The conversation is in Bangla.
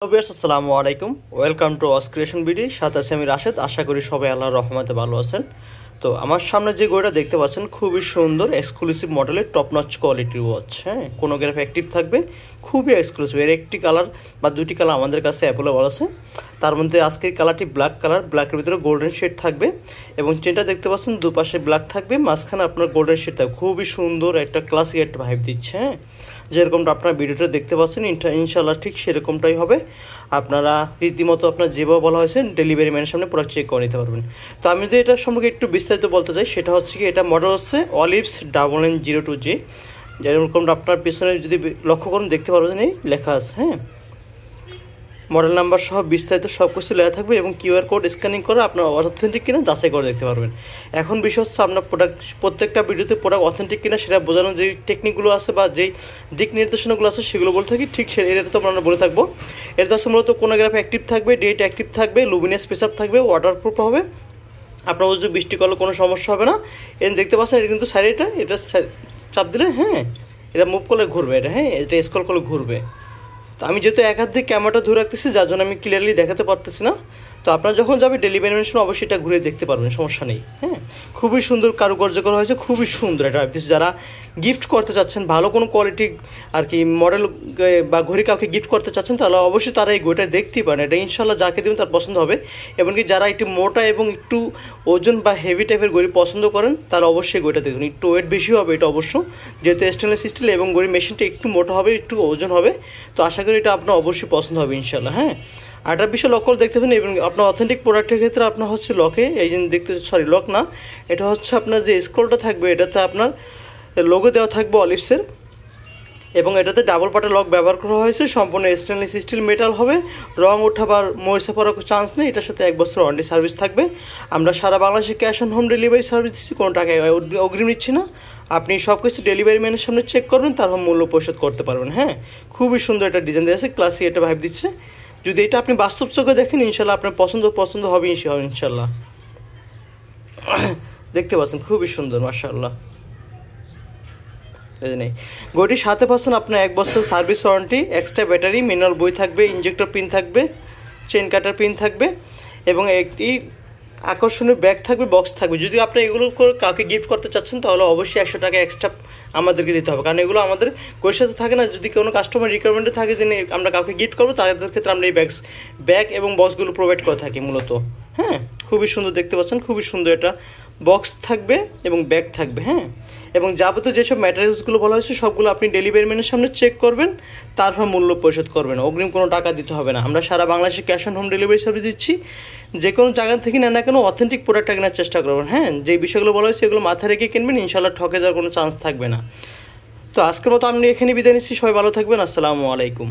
আসসালামু আলাইকুম, welcome to Was Creation BD. সাথে আছি আমি রাশেদ। আশা করি সবাই আল্লাহর রহমতে ভালো আছেন। তো আমার সামনে যে ঘড়িটা দেখতে পাচ্ছেন খুবই সুন্দর এক্সক্লুসিভ মডেলের টপ নচ কোয়ালিটির ওয়াচ। হ্যাঁ, কোনো গ্রাফ অ্যাক্টিভ থাকবে, খুবই এক্সক্লুসিভ। এর একটি কালার বা দুটি কালার আমাদের কাছে অ্যাভেলেবল আছে। তার মধ্যে আজকের কালারটি ব্ল্যাক কালার, ব্ল্যাকের ভিতরে গোল্ডেন শেড থাকবে এবং চেনটা দেখতে পাচ্ছেন দুপাশে ব্ল্যাক থাকবে, মাঝখানে আপনার গোল্ডেন শেড থাকবে। খুবই সুন্দর একটা ক্লাসিক একটা ভাইব দিচ্ছে। হ্যাঁ, যেরকমটা আপনার ভিডিওটা দেখতে পাচ্ছেন ইনশাল্লাহ ঠিক সেরকমটাই হবে। আপনারা রীতিমতো আপনার যেভাবে বলা হয়েছে ডেলিভারি ম্যানের সামনে প্রোডাক্ট চেক করে নিতে পারবেন। তো আমি যদি এটা সম্পর্কে একটু বিস্তারিত বলতে চাই, সেটা হচ্ছে কি, এটা মডেল হচ্ছে অলিভস 9902G। যেরকমটা আপনার পিছনে যদি লক্ষ্য করুন দেখতে পারবেন এই লেখা আছে। হ্যাঁ, মডেল নাম্বার সহ বিস্তারিত সব কিছু লেখা থাকবে এবং কিউআর কোড স্ক্যানিং করে আপনার অথেন্টিক কিনা যাচাই করে দেখতে পারবেন। এখন বিষয় হচ্ছে আপনার প্রোডাক্ট প্রত্যেকটা ভিডিওতে প্রোডাক্ট অথেন্টিক কিনা সেটা বোঝানোর যে টেকনিকগুলো আছে বা যেই দিক নির্দেশনাগুলো আছে সেগুলো বলে থাকি, ঠিক এটা তো আমরা বলে থাকবো। এটা হচ্ছে মূলত কোনোগ্রাফ অ্যাক্টিভ থাকবে, ডেট অ্যাক্টিভ থাকবে, লুমিনাস প্রেসার থাকবে, ওয়াটারপ্রুফ হবে। আপনার যদি বৃষ্টি করলে কোনো সমস্যা হবে না। এটা দেখতে পাচ্ছেন, এটা কিন্তু সাইড, এটা চাপ দিলে হ্যাঁ এটা মুভ করলে ঘুরবে, এটা হ্যাঁ এটা স্ক্রল করলে ঘুরবে। তো আমি যেহেতু এক হাত দিয়ে ক্যামেরাটা ধরে রাখতেছি, যার জন্য আমি ক্লিয়ারলি দেখাতে পারতেছি না। তো আপনারা যখন যাবে ডেলিভারি ম্যানের সময় অবশ্যই এটা ঘুরে দেখতে পারবেন, সমস্যা নেই। হ্যাঁ, খুবই সুন্দর কারুকার্য করা হয়েছে, খুবই সুন্দর এটা ভাবতেছি। যারা গিফট করতে চাচ্ছেন ভালো কোনো কোয়ালিটি আর কি মডেল বা ঘড়ি কাউকে গিফট করতে চাচ্ছেন, তাহলে অবশ্যই তারা এই ঘড়িটা দেখতেই পারেন। এটা ইনশাল্লাহ যাকে দেবেন তার পছন্দ হবে। এমনকি যারা একটু মোটা এবং একটু ওজন বা হেভি টাইপের ঘড়ি পছন্দ করেন তারা অবশ্যই ঘড়িটা দেখবেন। একটু ওয়েট বেশি হবে এটা অবশ্য, যেহেতু স্টেনলেস স্টিল এবং ঘড়ির মেশিনটা একটু মোটা হবে, একটু ওজন হবে। তো আশা করি এটা আপনার অবশ্যই পছন্দ হবে ইনশাল্লাহ। হ্যাঁ, আরেকটা বিষয় লক করে দেখতে পাবেন এবং আপনার অথেন্টিক প্রোডাক্টের ক্ষেত্রে আপনার হচ্ছে লকে এই যে দেখতে লক না, এটা হচ্ছে আপনার যে স্ক্রলটা থাকবে এটাতে আপনার লোগো দেওয়া থাকবে অলিভসের, এবং এটাতে ডাবল পার্টের লক ব্যবহার করা হয়েছে। সম্পূর্ণ স্টেনলেস স্টিল মেটাল হবে, রং ওঠাবার মরিচা পড়ার চান্স নেই। এটার সাথে 1 বছর ওয়ারেন্টি সার্ভিস থাকবে। আমরা সারা বাংলাদেশে cash on home delivery service দিচ্ছি, কোনো টাকায় অগ্রিম নিচ্ছি না। আপনি সব কিছু ডেলিভারি ম্যানের সামনে চেক করবেন, তারপর মূল্য পরিশোধ করতে পারবেন। হ্যাঁ, খুবই সুন্দর একটা ডিজাইন দেওয়া আছে, ক্লাসিক একটা ভাইব দিচ্ছে। যদি এটা আপনি বাস্তব চোখে দেখেন ইনশাল্লাহ আপনার পছন্দ হবে ইনশাল্লাহ। দেখতে পাচ্ছেন খুবই সুন্দর, মাশাআল্লাহ। নেই ঘড়িটির সাথে পাচ্ছেন আপনার 1 বছর service warranty, extra battery, manual বই থাকবে, ইনজেক্টর পিন থাকবে, চেন কাটার পিন থাকবে এবং একটি আকর্ষণীয় ব্যাগ থাকবে, বক্স থাকবে। যদি আপনি এগুলো করে কাউকে গিফট করতে চাচ্ছেন তাহলে অবশ্যই 100 টাকা এক্সট্রা আমাদেরকে দিতে হবে, কারণ এগুলো আমাদের ঘড়ির সাথে থাকে না। যদি কোনো কাস্টমার রিকোয়ারমেন্টে থাকে যে আমরা কাউকে গিফট করবো, তাদের ক্ষেত্রে আমরা এই ব্যাগ এবং বক্সগুলো প্রোভাইড করে থাকি মূলত। হ্যাঁ, খুবই সুন্দর দেখতে পাচ্ছেন, খুবই সুন্দর এটা বক্স থাকবে এবং ব্যাগ থাকবে। হ্যাঁ, এবং যাবতীয় যেসব ম্যাটেরিয়ালসগুলো বলা হয়েছে সবগুলো আপনি ডেলিভারি ম্যানের সামনে চেক করবেন, তারপর মূল্য পরিশোধ করবেন। অগ্রিম কোনো টাকা দিতে হবে না। আমরা সারা বাংলাদেশে cash on home delivery service দিচ্ছি। যে কোনো জায়গা থেকে নেন না কেন অথেন্টিক প্রোডাক্টটা কেনার চেষ্টা করবেন। হ্যাঁ, যেই বিষয়গুলো বলা হয়েছে এগুলো মাথায় রেখে কিনবেন, ইনশাল্লাহ ঠকে যাওয়ার কোনো চান্স থাকবে না। তো আজকের মতো আমি এখানে বিদায় নিচ্ছি। সবাই ভালো থাকবেন। আসসালামু আলাইকুম।